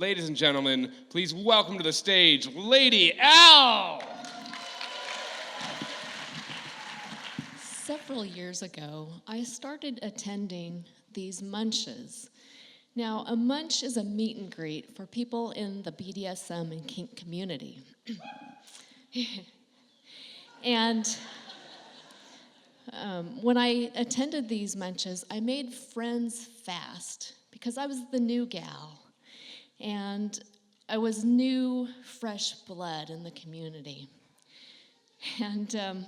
Ladies and gentlemen, please welcome to the stage, Lady Al! Several years ago, I started attending these munches. Now, a munch is a meet and greet for people in the BDSM and kink community. And when I attended these munches, I made friends fast because I was the new gal. And I was new, fresh blood in the community. And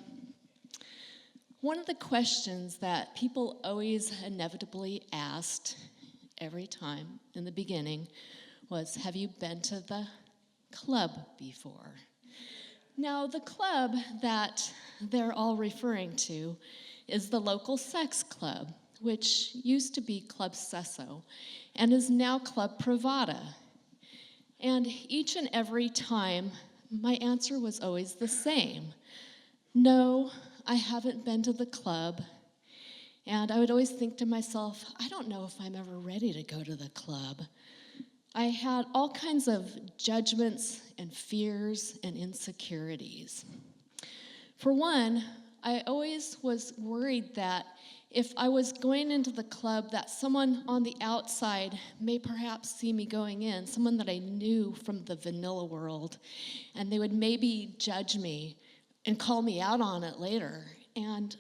one of the questions that people always inevitably asked every time in the beginning was, have you been to the club before? Now, the club that they're all referring to is the local sex club, which used to be Club Sesso and is now Club Pravada. And each and every time, my answer was always the same. No, I haven't been to the club. And I would always think to myself, I don't know if I'm ever ready to go to the club. I had all kinds of judgments and fears and insecurities. For one, I always was worried that if I was going into the club, that someone on the outside may perhaps see me going in, someone that I knew from the vanilla world, and they would maybe judge me and call me out on it later. And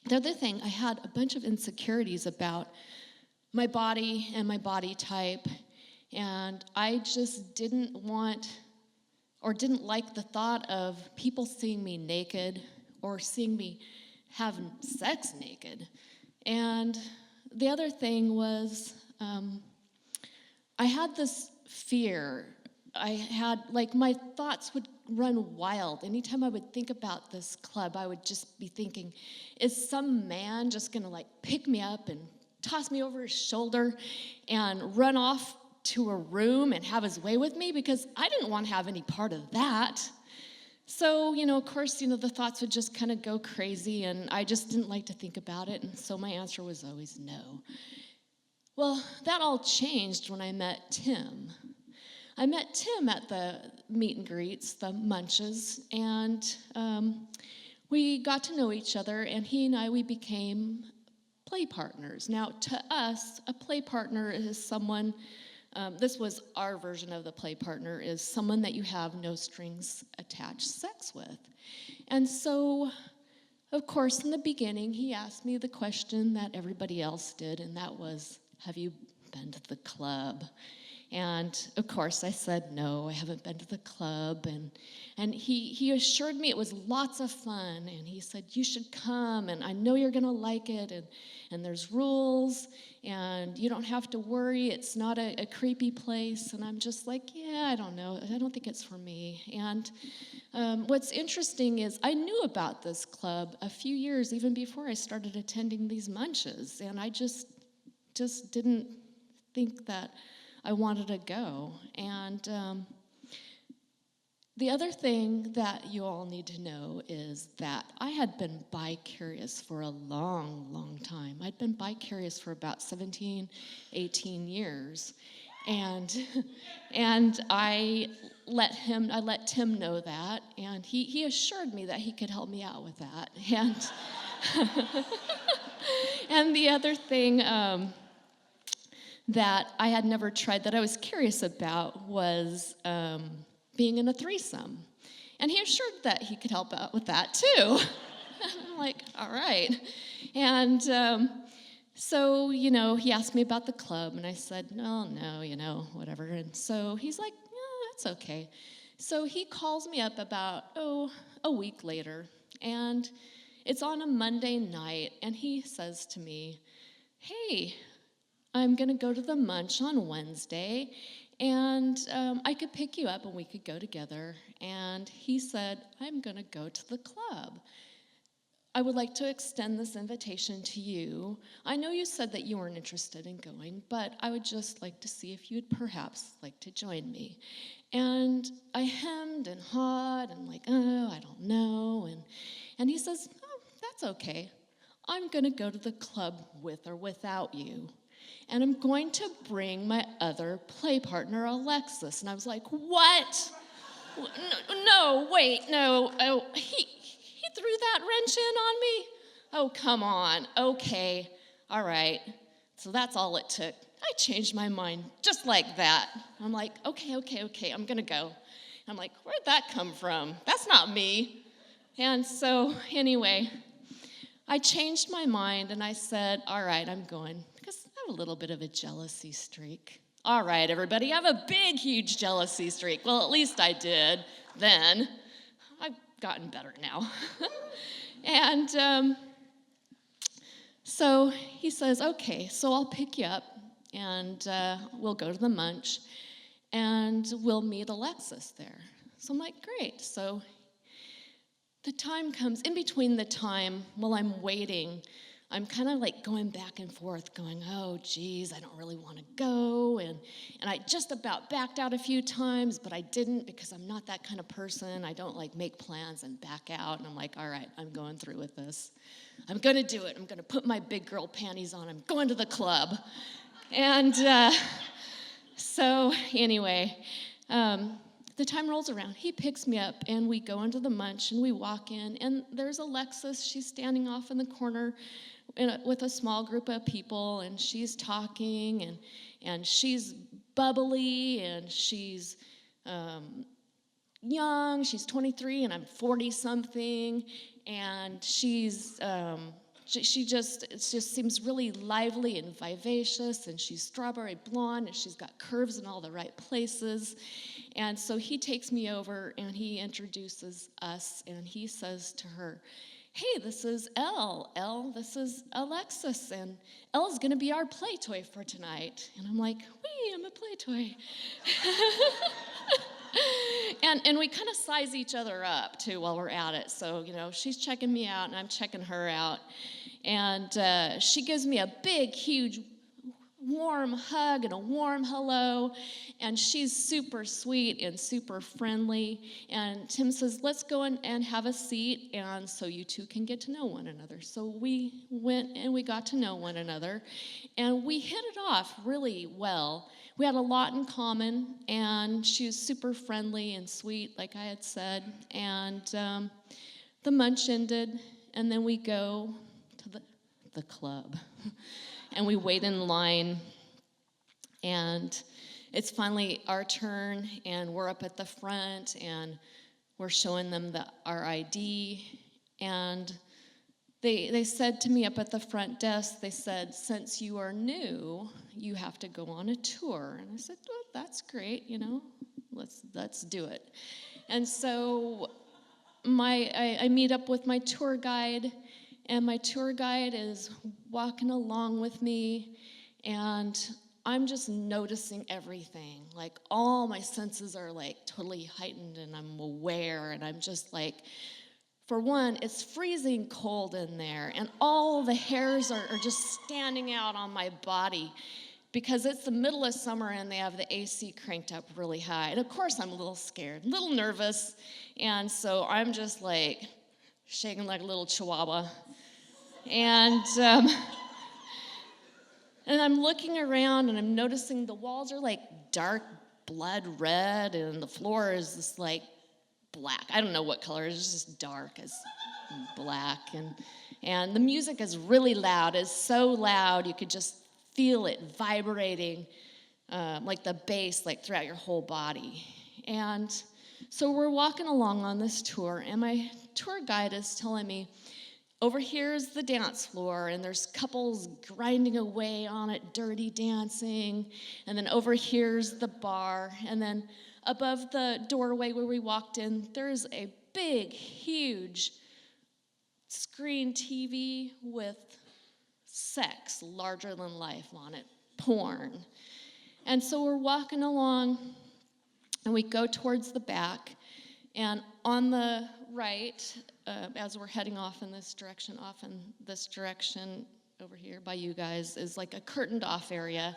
the other thing, I had a bunch of insecurities about my body and my body type, and I just didn't want or didn't like the thought of people seeing me naked or seeing me having sex naked. And the other thing was I had this fear. I had, my thoughts would run wild. Anytime I would think about this club, I would just be thinking, is some man just gonna pick me up and toss me over his shoulder and run off to a room and have his way with me? Because I didn't want to have any part of that. So, of course, the thoughts would just kind of go crazy, and I just didn't like to think about it, and so my answer was always no. Well, that all changed when I met Tim. I met Tim at the meet and greets, the munches, and we got to know each other, and he and I, we became play partners. Now, to us, a play partner is someone, this was our version of the play partner, is someone that you have no strings attached sex with. And so, of course, in the beginning, he asked me the question that everybody else did, and that was, have you been to the club? And, of course, I said, no, I haven't been to the club. And he assured me it was lots of fun. And he said, you should come, and I know you're going to like it. And there's rules, and you don't have to worry. It's not a creepy place. And I'm just like, yeah, I don't know. I don't think it's for me. And what's interesting is I knew about this club a few years even before I started attending these munches. And I just didn't think that I wanted to go. And the other thing that you all need to know is that I had been bi-curious for a long, long time. I'd been bi-curious for about 17, 18 years. And I let Tim know that, and he assured me that he could help me out with that. And and the other thing that I had never tried that I was curious about was being in a threesome. And he assured that he could help out with that too. I'm like, all right. And so, he asked me about the club, and I said, no, whatever. And so he's like, yeah, that's okay. So he calls me up about, a week later, and it's on a Monday night, and he says to me, hey, I'm going to go to the munch on Wednesday, and I could pick you up and we could go together. And he said, I'm going to go to the club. I would like to extend this invitation to you. I know you said that you weren't interested in going, but I would just like to see if you'd perhaps like to join me. And I hemmed and hawed and I don't know. And he says, oh, that's okay. I'm going to go to the club with or without you. and I'm going to bring my other play partner, Alexis. And I was like, what? No, wait, no. Oh, he threw that wrench in on me? Oh, come on. Okay, all right. So that's all it took. I changed my mind just like that. I'm like, okay, I'm gonna go. I'm like, where'd that come from? That's not me. And so anyway, I changed my mind and I said, all right, I'm going, because I have a little bit of a jealousy streak. All right, everybody, I have a big, huge jealousy streak. Well, at least I did then. I've gotten better now. And so he says, okay, so I'll pick you up and we'll go to the munch and we'll meet Alexis there. So I'm like, great. So the time comes, in between the time while I'm waiting, I'm kind of like going back and forth going, oh, geez, I don't really want to go. And I just about backed out a few times, but I didn't because I'm not that kind of person. I don't like make plans and back out. And I'm like, all right, I'm going through with this. I'm going to do it. I'm going to put my big girl panties on. I'm going to the club. And so anyway, the time rolls around. He picks me up, and we go into the munch, and we walk in, and there's Alexis. She's standing off in the corner with a small group of people, and she's talking, and she's bubbly, and she's young. She's 23, and I'm 40-something, and she's she just seems really lively and vivacious, and she's strawberry blonde, and she's got curves in all the right places. And so he takes me over, and he introduces us, and he says to her, hey, this is Elle. Elle, this is Alexis, and Elle's going to be our play toy for tonight. And I'm like, wee, I'm a play toy. And we kind of size each other up, too, while we're at it. So, you know, she's checking me out, and I'm checking her out. And she gives me a big, huge, warm hug and a warm hello. And she's super sweet and super friendly. And Tim says, let's go and have a seat, and so you two can get to know one another. So we went and we got to know one another. And we hit it off really well. We had a lot in common, and she was super friendly and sweet, like I had said. And the munch ended, and then we go to the club. And we wait in line, and it's finally our turn, and we're up at the front, and we're showing them our ID. And they said to me up at the front desk, they said, since you are new, you have to go on a tour. And I said, well, that's great, you know, let's do it. And so I meet up with my tour guide, and my tour guide is walking along with me, and I'm just noticing everything. Like, all my senses are like totally heightened, and I'm aware, and I'm just like, for one, it's freezing cold in there, and all the hairs are just standing out on my body because it's the middle of summer and they have the AC cranked up really high. And of course, I'm a little scared, a little nervous, and so I'm just like shaking like a little chihuahua. And I'm looking around, and I'm noticing the walls are like dark blood red, and the floor is this like black. I don't know what color. It's just dark as black. And the music is really loud. It's so loud you could just feel it vibrating like the bass like throughout your whole body. And so we're walking along on this tour, and my tour guide is telling me, over here is the dance floor, and there's couples grinding away on it, dirty dancing. And then over here's the bar. And then above the doorway where we walked in, there's a big, huge screen TV with sex larger than life on it, porn. And so we're walking along, and we go towards the back. And on the right, as we're heading off in this direction over here by you guys, is like a curtained off area.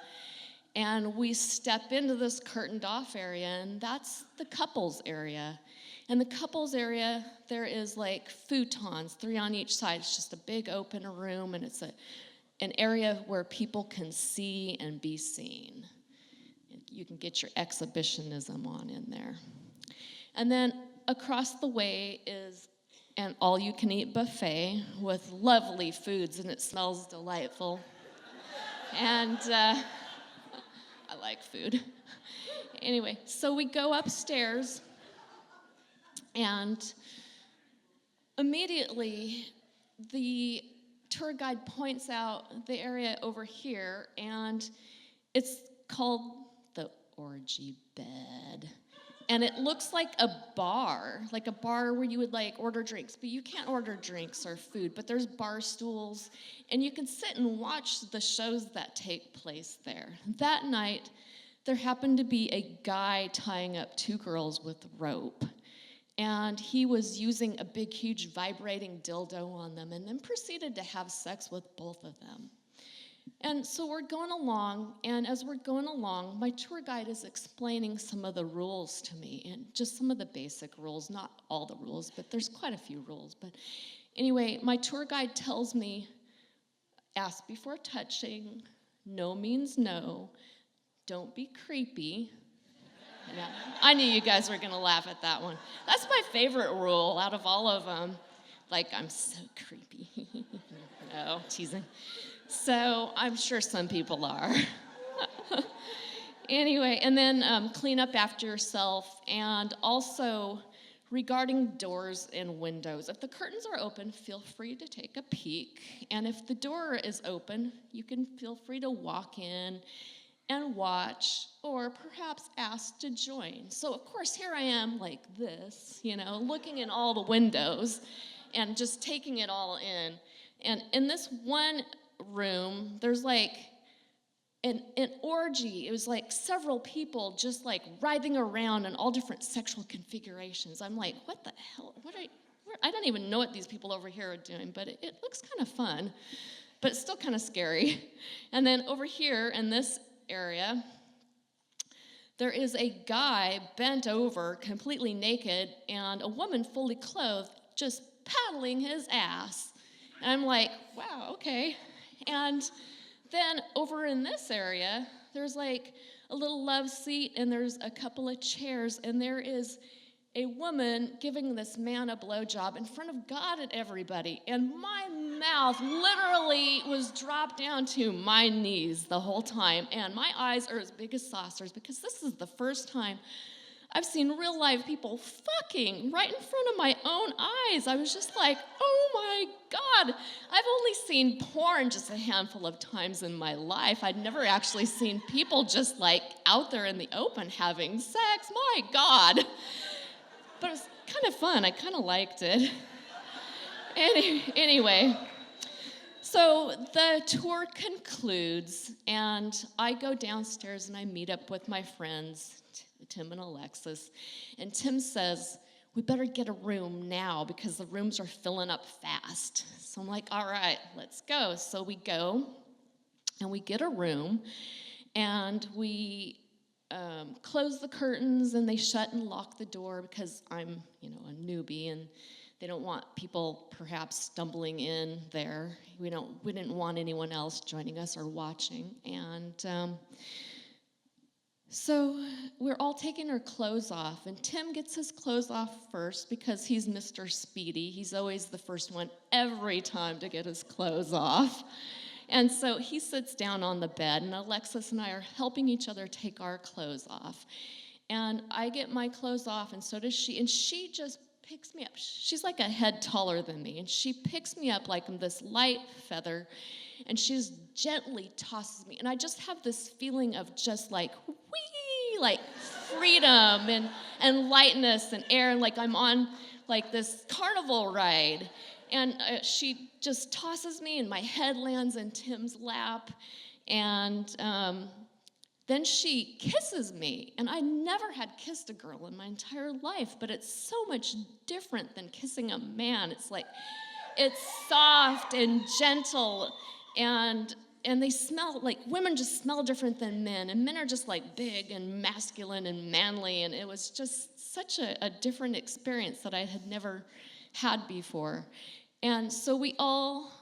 And we step into this curtained off area, and that's the couples area. In the couples area, there is like futons, 3 on each side. It's just a big open room, and an area where people can see and be seen. You can get your exhibitionism on in there. And then across the way is an all-you-can-eat buffet with lovely foods, and it smells delightful. And I like food. Anyway, so we go upstairs, and immediately the tour guide points out the area over here, and it's called the orgy bed. And it looks like a bar where you would like order drinks, but you can't order drinks or food, but there's bar stools, and you can sit and watch the shows that take place there. That night, there happened to be a guy tying up two girls with rope, and he was using a big, huge vibrating dildo on them, and then proceeded to have sex with both of them. And so we're going along, and as we're going along, my tour guide is explaining some of the rules to me, and just some of the basic rules, not all the rules, but there's quite a few rules. But anyway, my tour guide tells me, ask before touching, no means no, don't be creepy. I knew you guys were going to laugh at that one. That's my favorite rule out of all of them. Like, I'm so creepy. No, teasing. So I'm sure some people are. Anyway, and then clean up after yourself, and also regarding doors and windows. If the curtains are open, feel free to take a peek. And if the door is open, you can feel free to walk in and watch, or perhaps ask to join. So of course, here I am like this, looking in all the windows and just taking it all in. And in this one room, there's like an orgy. It was like several people just like writhing around in all different sexual configurations. I'm like, what the hell? I don't even know what these people over here are doing, but it looks kind of fun, but it's still kind of scary. And then over here in this area, there is a guy bent over, completely naked, and a woman fully clothed, just paddling his ass. And I'm like, wow, okay. And then over in this area, there's like a little love seat, and there's a couple of chairs, and there is a woman giving this man a blowjob in front of God and everybody. And my mouth literally was dropped down to my knees the whole time, and my eyes are as big as saucers, because this is the first time I've seen real live people fucking right in front of my own eyes. I was just like, oh my God. I've only seen porn just a handful of times in my life. I'd never actually seen people just like out there in the open having sex. My God. But it was kind of fun. I kind of liked it. Anyway, so the tour concludes, and I go downstairs and I meet up with my friends, Tim and Alexis. And Tim says, we better get a room now because the rooms are filling up fast. So I'm like, all right, let's go. So we go and we get a room, and we close the curtains, and they shut and lock the door because I'm, a newbie, and they don't want people perhaps stumbling in there. We didn't want anyone else joining us or watching. And so we're all taking our clothes off, and Tim gets his clothes off first because he's Mr. Speedy. He's always the first one every time to get his clothes off. And so he sits down on the bed, and Alexis and I are helping each other take our clothes off. And I get my clothes off, and so does she. And she just picks me up. She's like a head taller than me, and she picks me up like I'm this light feather, and she just gently tosses me. And I just have this feeling of just like, whee, like freedom and lightness and air, and like I'm on like this carnival ride. And she just tosses me, and my head lands in Tim's lap. And then she kisses me. And I never had kissed a girl in my entire life, but it's so much different than kissing a man. It's like, it's soft and gentle, and they smell, like women just smell different than men, and men are just like big and masculine and manly, and it was just such a different experience that I had never had before. And so we all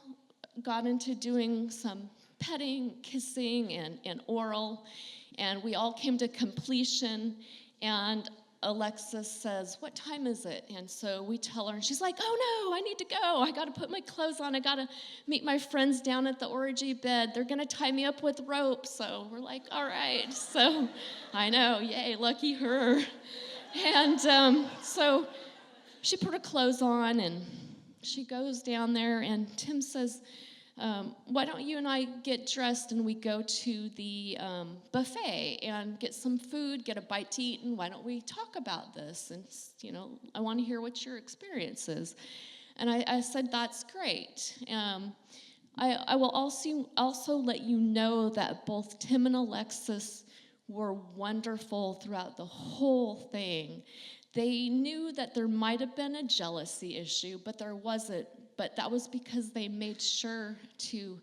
got into doing some petting, kissing, and oral, and we all came to completion, and Alexis says, "What time is it?" And so we tell her, and she's like, "Oh no, I need to go. I gotta put my clothes on. I gotta meet my friends down at the orgy bed. They're gonna tie me up with rope." So we're like, all right. So I know, yay, lucky her. And so she put her clothes on, and she goes down there, and Tim says, "Why don't you and I get dressed and we go to the buffet and get some food, get a bite to eat, and why don't we talk about this? And, I want to hear what your experience is." And I said, "That's great." I will also let you know that both Tim and Alexis were wonderful throughout the whole thing. They knew that there might have been a jealousy issue, but there wasn't. But that was because they made sure to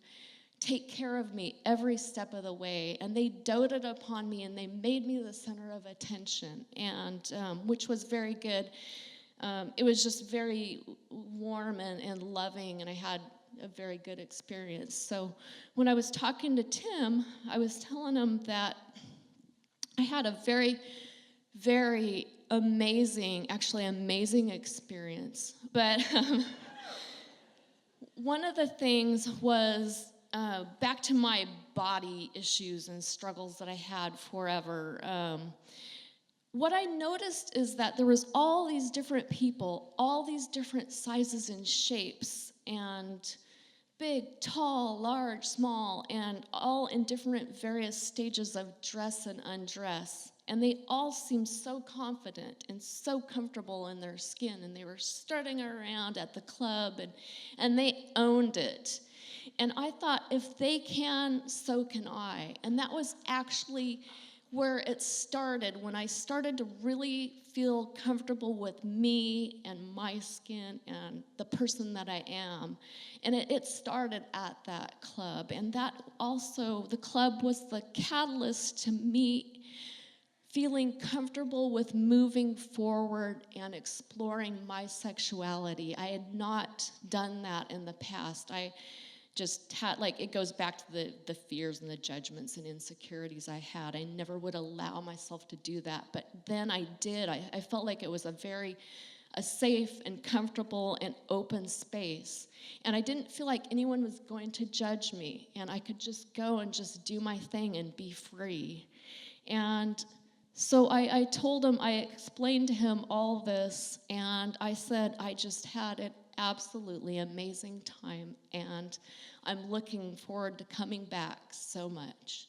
take care of me every step of the way. And they doted upon me, and they made me the center of attention, and which was very good. It was just very warm and loving, and I had a very good experience. So when I was talking to Tim, I was telling him that I had a very, very amazing experience. But one of the things was back to my body issues and struggles that I had forever. What I noticed is that there was all these different people, all these different sizes and shapes, and big, tall, large, small, and all in different various stages of dress and undress. And they all seemed so confident and so comfortable in their skin, and they were strutting around at the club, and they owned it. And I thought, if they can, so can I. And that was actually where it started, when I started to really feel comfortable with me and my skin and the person that I am. And it started at that club. And that also, the club was the catalyst to me feeling comfortable with moving forward and exploring my sexuality. I had not done that in the past. I just had, it goes back to the fears and the judgments and insecurities I had. I never would allow myself to do that, but then I did. I felt like it was a safe and comfortable and open space, and I didn't feel like anyone was going to judge me, and I could just go and just do my thing and be free. And so I told him, I explained to him all this, and I said, I just had an absolutely amazing time, and I'm looking forward to coming back so much.